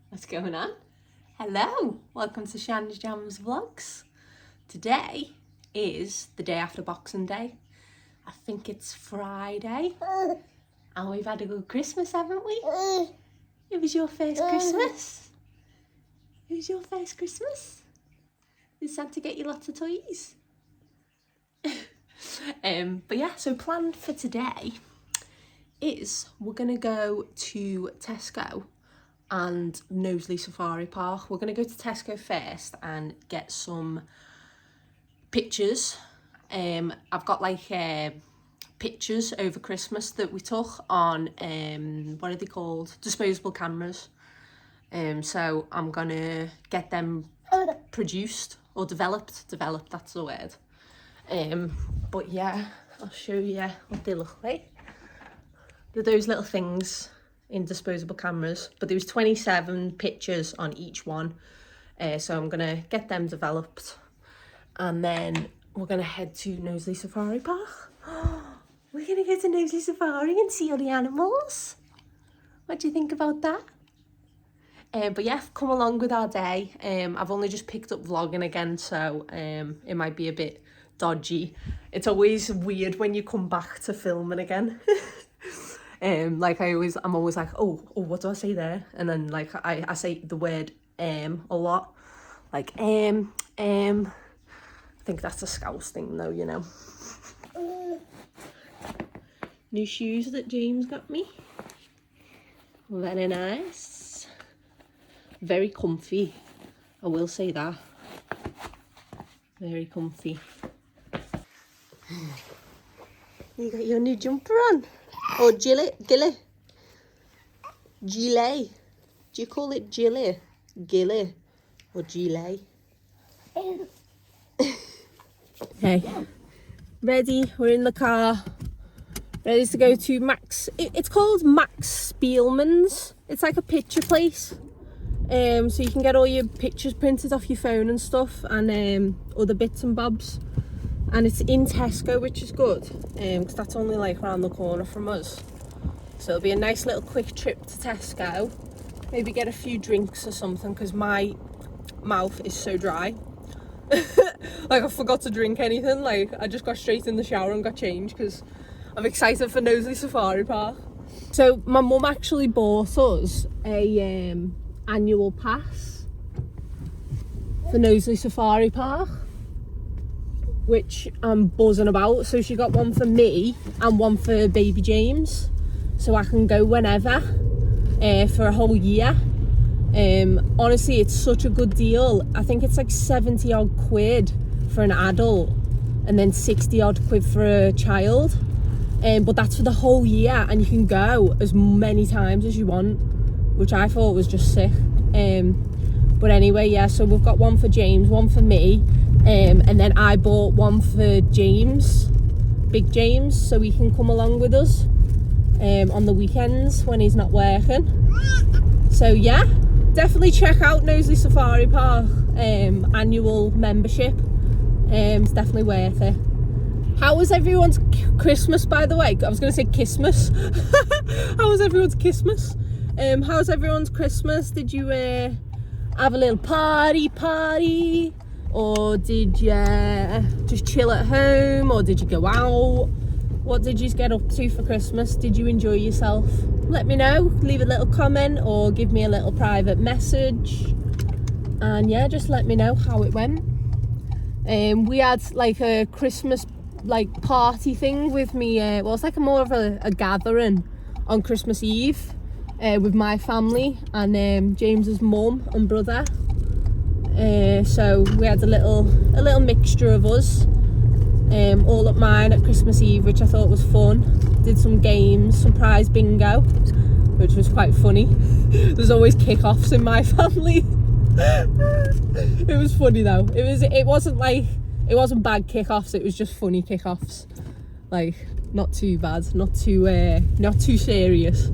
What's going on? Hello, welcome to Shan's Jams Vlogs. Today is the day after Boxing Day. I think it's Friday. And we've had a good Christmas, haven't we? It was your first Christmas. It was your first Christmas. Did Santa get you lots of toys? But yeah, so planned for today is we're gonna go to Tesco and Knowsley Safari Park. We're gonna go to Tesco first and get some pictures. I've got like pictures over Christmas that we took on what are they called? Disposable cameras. So I'm gonna get them produced or developed, that's the word. But yeah, I'll show you what they look like. They're those little things in disposable cameras, but there was 27 pictures on each one. So I'm gonna get them developed and then we're gonna head to Knowsley Safari Park. We're gonna go to Knowsley Safari and see all the animals. What do you think about that? But yeah, come along with our day. I've only just picked up vlogging again, so it might be a bit dodgy. It's always weird when you come back to filming again. Like I'm always like, oh, what do I say there? And then like I say the word a lot. Like I think that's a Scouse thing though, you know. New shoes that James got me. Very nice. Very comfy. I will say that. Very comfy. You got your new jumper on? Or gilet? Do you call it gilet? Gilet or gilet? Hey, ready? We're in the car. Ready to go to Max. It's called Max Spielman's. It's like a picture place. So you can get all your pictures printed off your phone and stuff, and other bits and bobs. And it's in Tesco, which is good, because that's only like around the corner from us. So it'll be a nice little quick trip to Tesco. Maybe get a few drinks or something, because my mouth is so dry. Like I forgot to drink anything. Like I just got straight in the shower and got changed because I'm excited for Knowsley Safari Park. So my mum actually bought us a annual pass for Knowsley Safari Park, which I'm buzzing about. So she got one for me and one for baby James, so I can go whenever for a whole year. Honestly, it's such a good deal. I think it's like 70 odd quid for an adult and then 60 odd quid for a child, but that's for the whole year and you can go as many times as you want, which I thought was just sick. But anyway, yeah, so we've got one for James, one for me, and then I bought one for James, big James, so he can come along with us on the weekends when he's not working. So yeah, definitely check out Knowsley Safari Park annual membership. It's definitely worth it. How was everyone's Christmas, by the way? I was going to say Christmas. How was everyone's Christmas? How's everyone's Christmas? Did you have a little party? Or did you just chill at home? Or did you go out? What did you get up to for Christmas? Did you enjoy yourself? Let me know. Leave a little comment or give me a little private message. And yeah, just let me know how it went. We had like a Christmas like party thing with me. Well, it's like more of a gathering on Christmas Eve with my family and James's mum and brother. So we had a little mixture of us, all at mine at Christmas Eve, which I thought was fun. Did some games, some prize bingo, which was quite funny. There's always kick-offs in my family. It was funny though. It wasn't bad kick-offs, it was just funny kick-offs. Like not too bad, not too serious.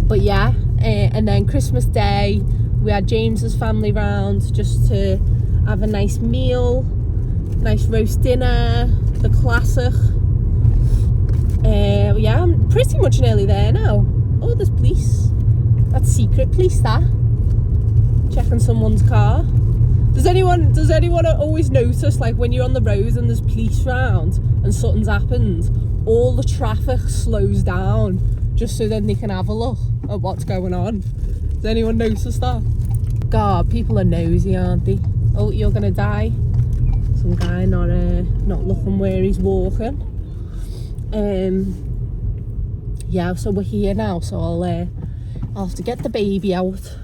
But yeah, and then Christmas Day we had James's family round just to have a nice meal, nice roast dinner, the classic. Yeah, I'm pretty much nearly there now. Oh, there's police. secret police, that. Checking someone's car. Does anyone always notice, like, when you're on the road and there's police round and something's happened, all the traffic slows down just so then they can have a look at what's going on? Does anyone notice that? God, people are nosy, aren't they? Oh, you're gonna die. Some guy not looking where he's walking. Yeah, so we're here now, so I'll have to get the baby out.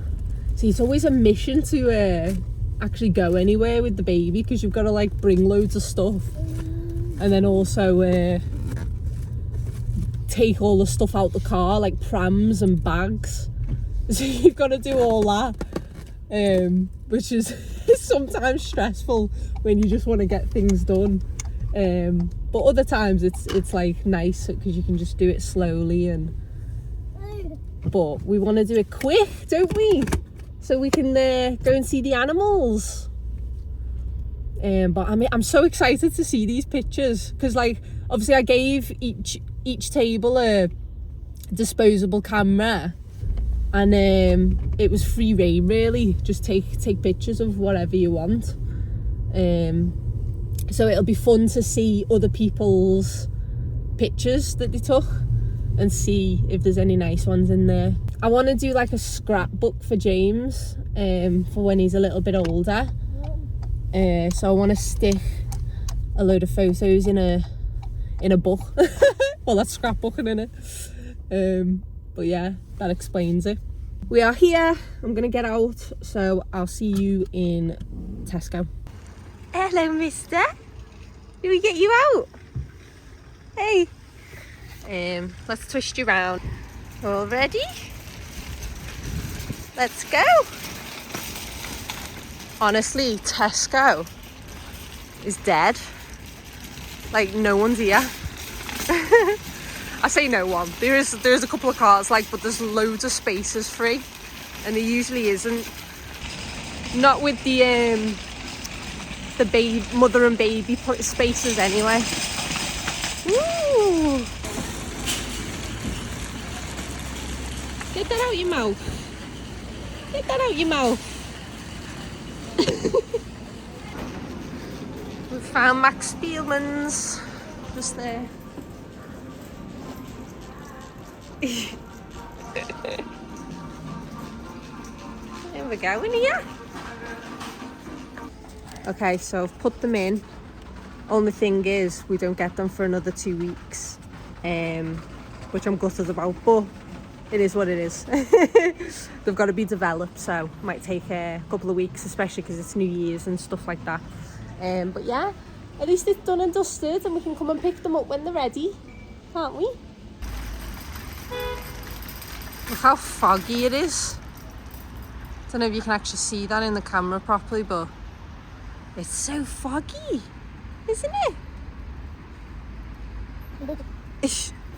See, it's always a mission to actually go anywhere with the baby, because you've got to like bring loads of stuff and then also take all the stuff out the car, like prams and bags. So you've got to do all that, which is sometimes stressful when you just want to get things done. But other times it's like nice because you can just do it slowly, but we want to do it quick, don't we? So we can go and see the animals. But I'm so excited to see these pictures, because like obviously I gave each table a disposable camera, and it was free rein really, just take pictures of whatever you want. So it'll be fun to see other people's pictures that they took and see if there's any nice ones in there. I want to do like a scrapbook for James for when he's a little bit older. So I want to stick a load of photos in a book. Well, that's scrapbooking, innit? But yeah, that explains it. We are here. I'm gonna get out, so I'll see you in Tesco. Hello, mister. Did we get you out? Hey. Let's twist you around. All ready? Let's go. Honestly, Tesco is dead. Like, no one's here. I say no one. There's a couple of cars, like, but there's loads of spaces free, and there usually isn't. Not with the mother and baby spaces anyway. Woo! Get that out your mouth. Get that out your mouth. We found Max Spielman's just there. There we go, in here. Okay, so I've put them in. Only thing is, we don't get them for another 2 weeks, which I'm gutted about, but it is what it is. They've got to be developed, so it might take a couple of weeks, especially because it's New Year's and stuff like that. But yeah, at least it's done and dusted, and we can come and pick them up when they're ready, can't we? Look how foggy it is. I don't know if you can actually see that in the camera properly, but it's so foggy, isn't it?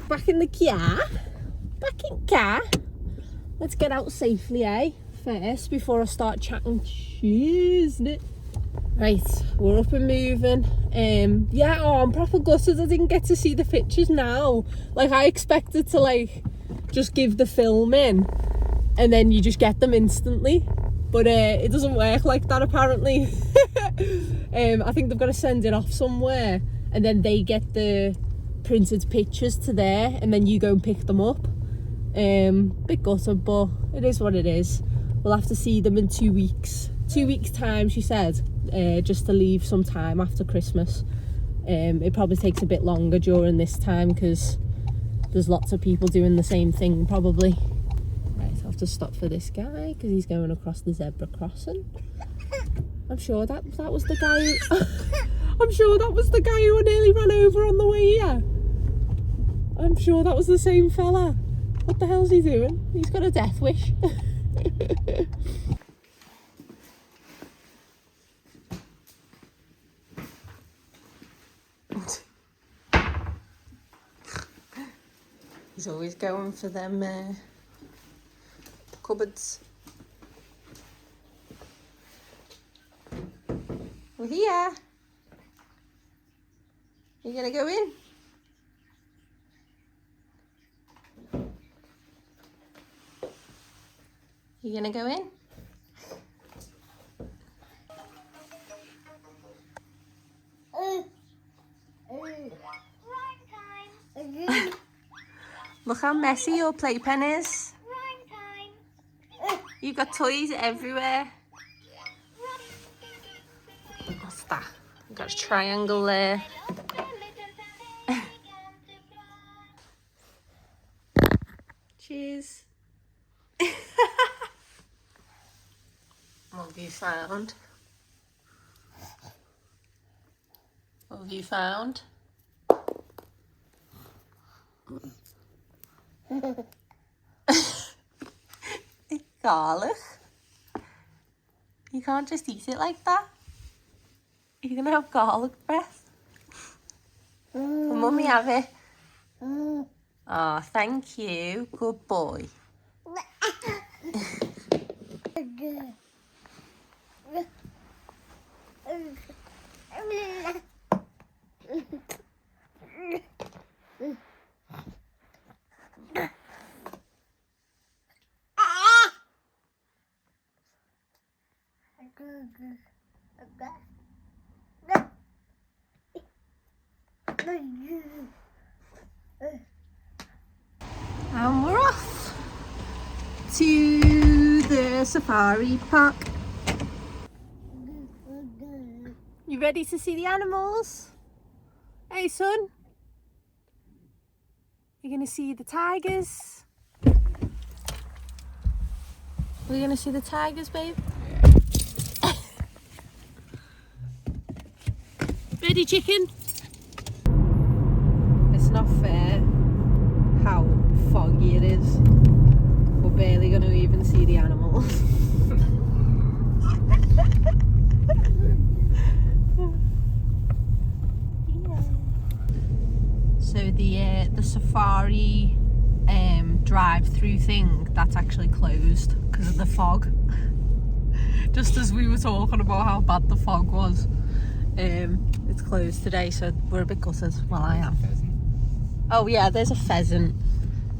Back in the car. Back in car. Let's get out safely, first, before I start chatting cheese, isn't it? Right, we're up and moving. Yeah, I'm proper gutted I didn't get to see the pictures now. Like, I expected to, like, just give the film in and then you just get them instantly. But it doesn't work like that, apparently. I think they've got to send it off somewhere, and then they get the printed pictures to there, and then you go and pick them up. Bit gutted, but it is what it is. We'll have to see them in 2 weeks. 2 weeks time, she said, just to leave some time after Christmas. It probably takes a bit longer during this time because there's lots of people doing the same thing probably. Right, I'll have to stop for this guy because he's going across the zebra crossing. I'm sure that was the guy I'm sure that was the guy who I nearly ran over on the way here. I'm sure that was the same fella. What the hell's he doing? He's got a death wish. He's always going for them cupboards. We're here. Are you gonna go in? You gonna go in? Look how messy your playpen is. You've got toys everywhere. What's that? I've got a triangle there. Cheers. What have you found? What have you found? Garlic. You can't just eat it like that. You're gonna have garlic breath. Will Mummy have it? Oh, thank you. Good boy. And we're off to the safari park. You ready to see the animals? Hey son, you're gonna see the tigers. We're gonna see the tigers, babe. Ready, chicken? It's not fair how foggy it is. We're barely going to even see the animals. So the safari drive-through thing, that's actually closed because of the fog. Just as we were talking about how bad the fog was. It's closed today, so we're a bit gutted. Well, I am. Oh yeah, there's a pheasant.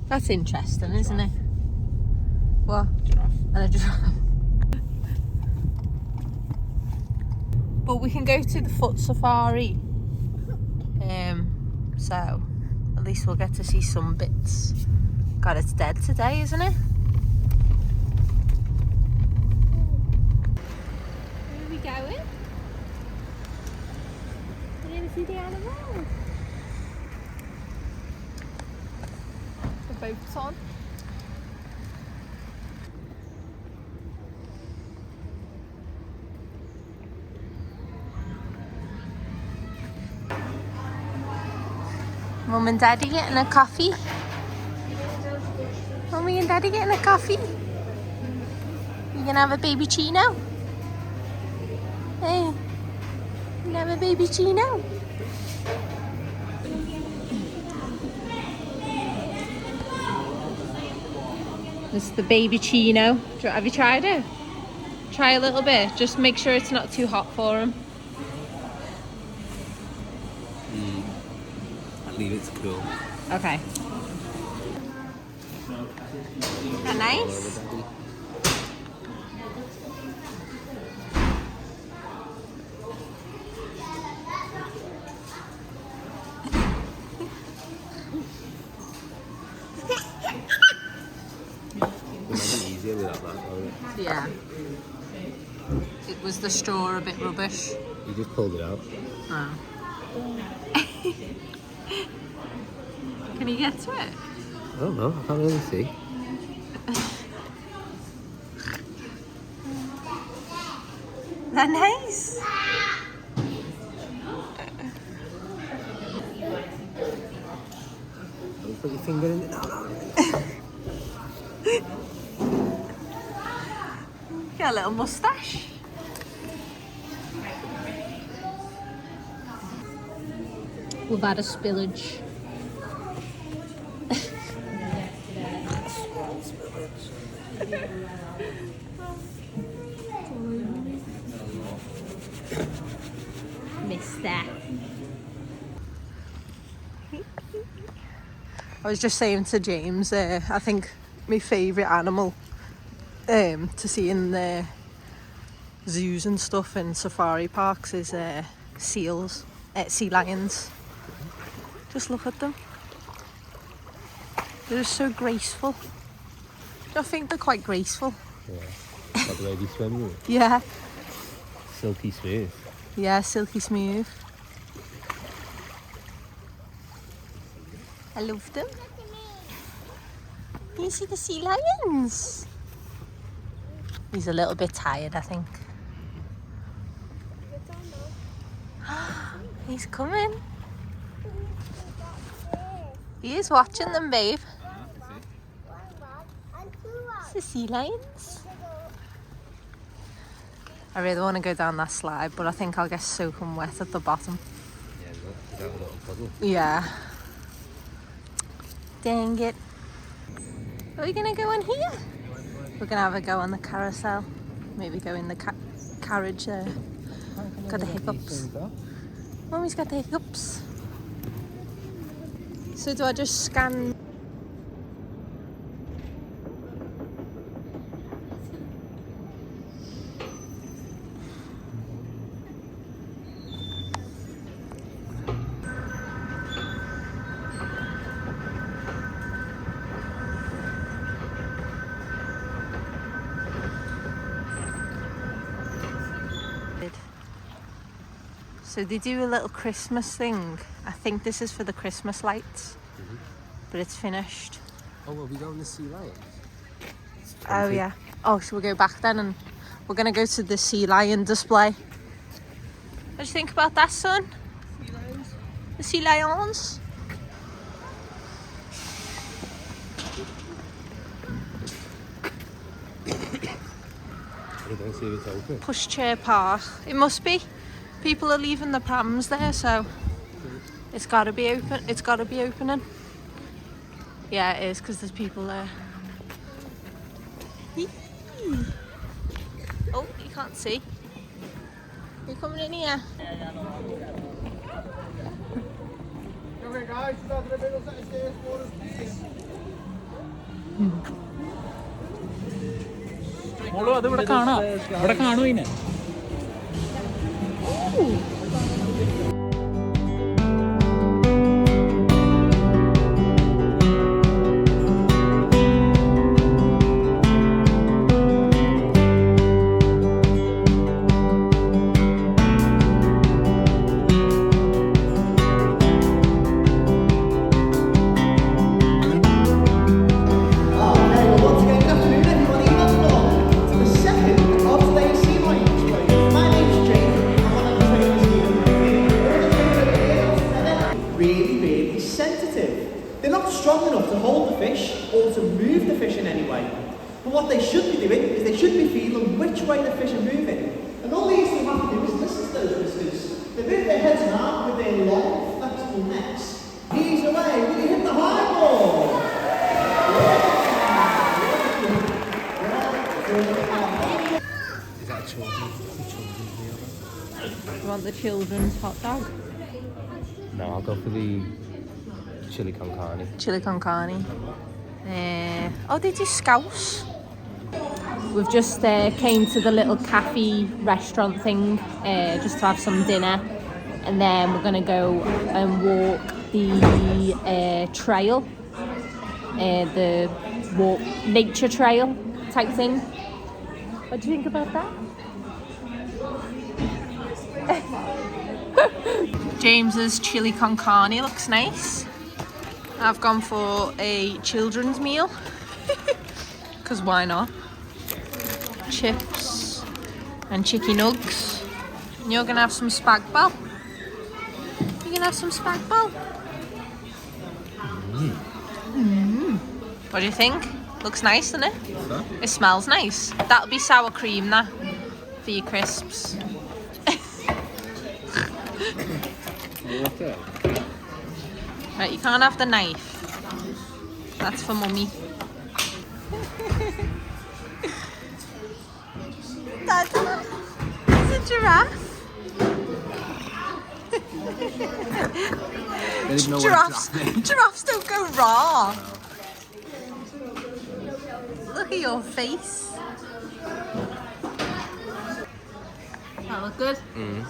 That's interesting, isn't it? What? Giraffe. And a giraffe. But we can go to the foot safari. So at least we'll get to see some bits. God, it's dead today, isn't it? Where are we going? We're going to see the animals. The boat's on. Mum and Daddy getting a coffee. Mummy and Daddy getting a coffee. You gonna have a baby Chino? Hey, you gonna have a baby Chino? This is the baby Chino. Have you tried it? Try a little bit. Just make sure it's not too hot for him. Leave it to cool. Okay. Are nice? It might be easier without that, won't it? Yeah. It was the straw a bit rubbish. You just pulled it out. Oh. Can you get to it? I don't know, I can't really see. They're nice. Don't put your finger in it. No. Got a little moustache. We've had a spillage. Mister. I was just saying to James, I think my favourite animal to see in the zoos and stuff and safari parks is seals, sea lions. Just look at them. They're so graceful. I think they're quite graceful. Yeah. Like the way they swim, really. Yeah. Silky smooth. Yeah, silky smooth. I love them. Can you see the sea lions? He's a little bit tired, I think. He's coming. He is watching them, babe. It's the sea lions. I really want to go down that slide, but I think I'll get soaking wet at the bottom. Yeah, is that a little puddle? Yeah. Dang it. Are we going to go in here? We're going to have a go on the carousel. Maybe go in the carriage there. Got the hiccups. Mummy's got the hiccups. So do I just scan? So they do a little Christmas thing. I think this is for the Christmas lights, but it's finished. Oh, well, we go on the sea lions. Oh yeah. Oh, so we'll go back then and we're gonna go to the sea lion display. What do you think about that, son? Sea lions. The sea lions. I don't see if it's open. Pushchair Park. It must be. People are leaving the prams there, so it's got to be open. It's got to be opening. Yeah, it is because there's people there. Oh, you can't see. You're coming in here. Okay, guys, start the middle set of stairs for us, please. അത് ഇവിടെ കാണാം ഇവിടെ കാണും ഇതിനെ Strong enough to hold the fish or to move the fish in any way. But what they should be doing is they should be feeling which way the fish are moving. And all these things have to do is listen to those whiskers. They move their heads and arms with their long, flexible necks. Ease away, will you hit the high ball? Is that a children's meal? You want the children's hot dog? No, I'll go for the chili con carne. Chili con carne. Oh, they do scouse. We've just came to the little cafe restaurant thing just to have some dinner, and then we're gonna go and walk the trail, the walk nature trail type thing. What do you think about that? James's chili con carne looks nice. I've gone for a children's meal because why not? Chips and chicken nugs. And you're gonna have some spag bol. You're gonna have some spag bol. What do you think? Looks nice, doesn't it? Huh? It smells nice. That'll be sour cream, that, for your crisps. Right, you can't have the knife. That's for mummy. Dada, it's a giraffe. Giraffes don't go raw. Look at your face. That look good? Mm.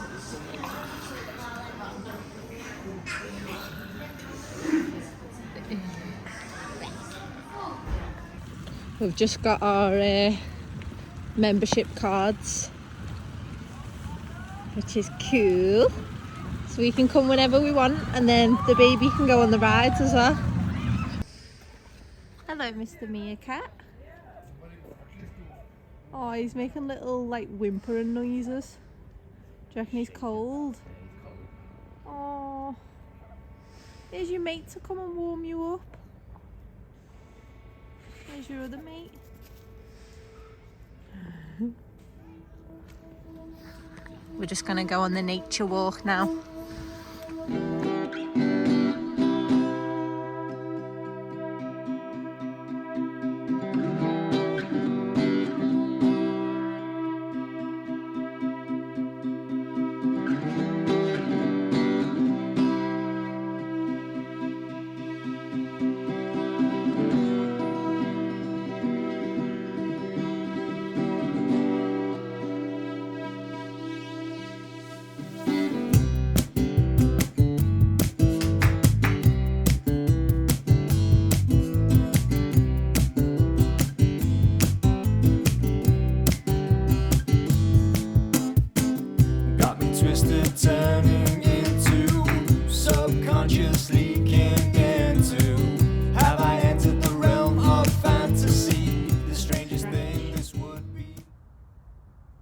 We've just got our membership cards, which is cool. So we can come whenever we want, and then the baby can go on the rides as well. Hello, Mr. Meerkat. Oh, he's making little like whimpering noises. Do you reckon he's cold? Oh, here's your mate to come and warm you up. There's your other mate. We're just gonna go on the nature walk now. Got me twisted, turning into subconscious leaking into. Have I entered the realm of fantasy? The strangest thing this would be.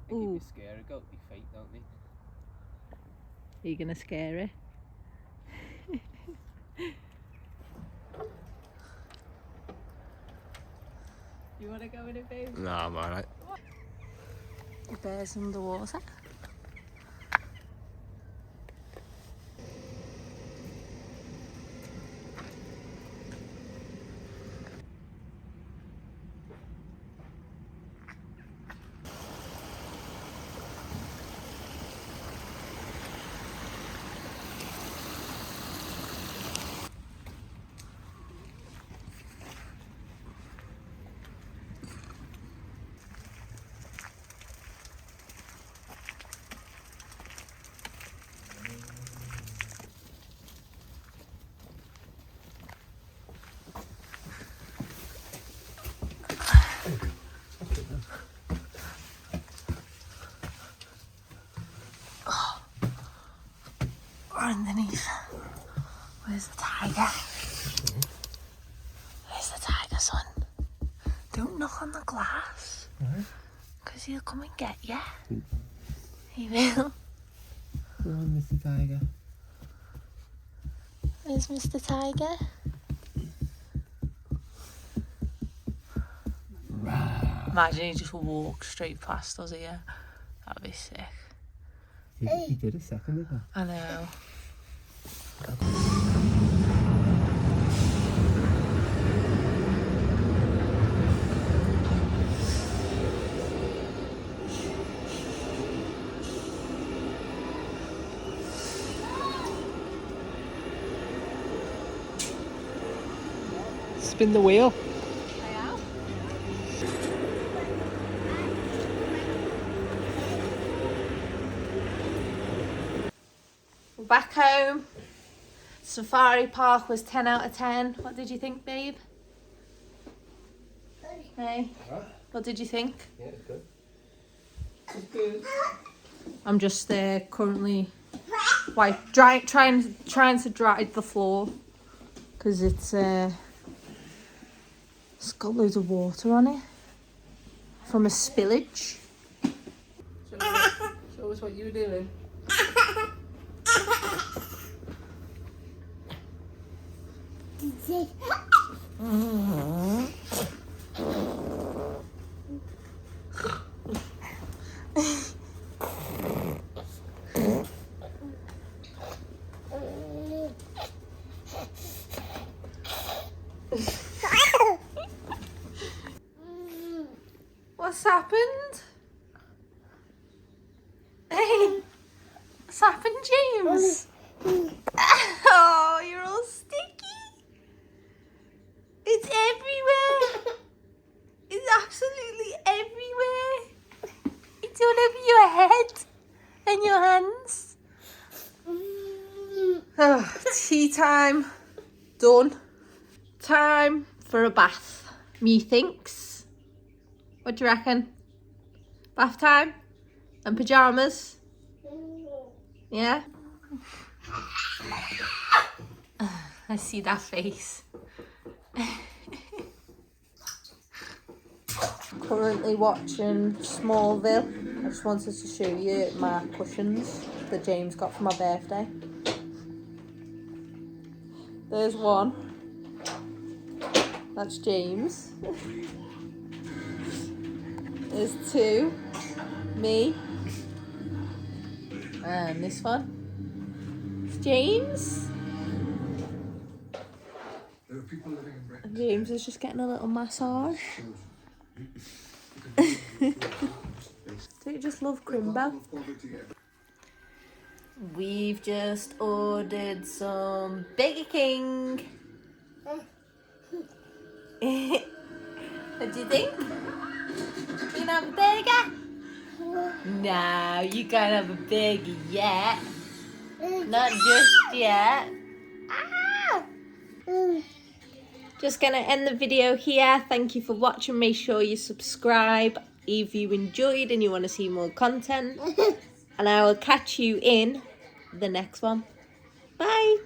They keep you scared, go be fake, don't they? Are you gonna scare it? You wanna go in it, babe? No, I'm alright. The bear's underwater. We're underneath. Where's the tiger? Where's the tiger, son? Don't knock on the glass. Because he'll come and get you. He will. Come on, Mr. Tiger. Where's Mr. Tiger? Imagine he just walked straight past us here. That'd be sick. He did a second ago. I know. Spin the wheel. We're back home. Safari Park was 10 out of 10. What did you think, babe? Hey? What did you think? Yeah, it's good. It's good. I'm just currently trying to dry the floor because it's got loads of water on it from a spillage. Show us what you were doing. What's happened? Hey, what's happened, James? Oh, you're all sticky. It's everywhere. It's absolutely everywhere. It's all over your head. in your hands. Oh, tea time. Done. Time for a bath. Methinks. What do you reckon? Bath time? And pyjamas? Yeah? I see that face. Currently watching Smallville. I just wanted to show you my cushions that James got for my birthday. There's one. That's James. There's two. Me. And this one. It's James. And James is just getting a little massage. Don't you just love Crimbo? We've just ordered some Burger King. What do you think? You gonna have a burger? No, you can't have a burger yet. Not just yet. Ah! Just gonna end the video here. Thank you for watching. Make sure you subscribe if you enjoyed and you want to see more content. And I will catch you in the next one. Bye.